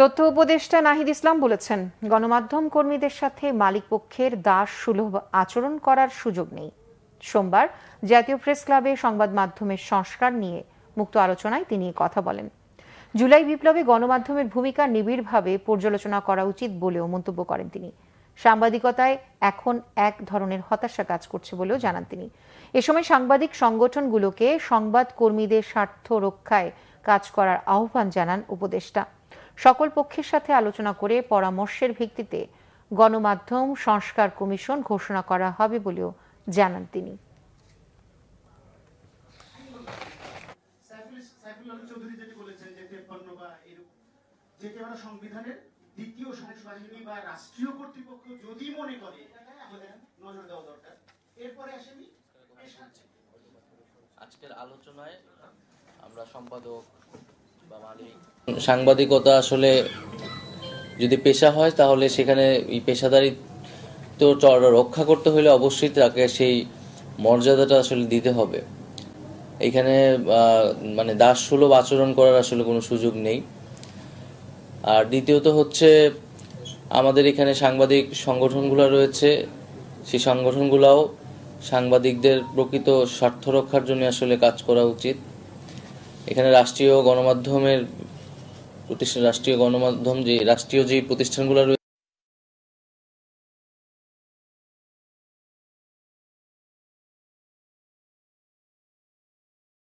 তথ্য উপদেষ্টা নাহিদ ইসলাম বলেছেন, গণমাধ্যম কর্মীদের সাথে মালিকপক্ষের দাস সুলভ আচরণ করার সুযোগ নেই। সোমবার জাতীয় প্রেস ক্লাবে সংবাদ মাধ্যমের সংস্কার নিয়ে মুক্ত আলোচনায় তিনি কথা বলেন। জুলাই বিপ্লবে গণমাধ্যমের ভূমিকা নিবিড়ভাবে পর্যালোচনা করা উচিত বলেও মন্তব্য করেন তিনি। সাংবাদিকতায় এখন এক ধরনের হতাশা কাজ করছে বলেও জানান তিনি। এ সময় সাংবাদিক সংগঠনগুলোকে সংবাদ কর্মীদের স্বার্থ রক্ষায় কাজ করার আহ্বান জানান উপদেষ্টা। সকল পক্ষের সাথে আলোচনা করে পরামর্শের ভিত্তিতে গণমাধ্যম সংস্কার কমিশন ঘোষণা করা হবে বলেও জানান তিনি। সংবিধানের দ্বিতীয় সংশোধনী বা রাষ্ট্রীয় কর্তৃপক্ষ যদি মনে করে নজর দেওয়া দরকার, এরপরে আসেনি। আজকের আলোচনায় আমরা সম্পাদক বা মালিক, সাংবাদিকতা আসলে যদি পেশা হয় তাহলে সেখানে এই পেশাদারিত্ব রক্ষা করতে হলে অবশ্যই তাকে সেই মর্যাদাটা আসলে দিতে হবে। এখানে মানে দাস সুলভ আচরণ করার আসলে কোনো সুযোগ নেই। আর দ্বিতীয়ত হচ্ছে, আমাদের এখানে সাংবাদিক সংগঠনগুলো রয়েছে, সেই সংগঠনগুলোও সাংবাদিকদের প্রকৃত স্বার্থ রক্ষার জন্য আসলে কাজ করা উচিত। এখানে রাষ্ট্রীয় গণমাধ্যম যে রাষ্ট্রীয় প্রতিষ্ঠানগুলো রয়েছে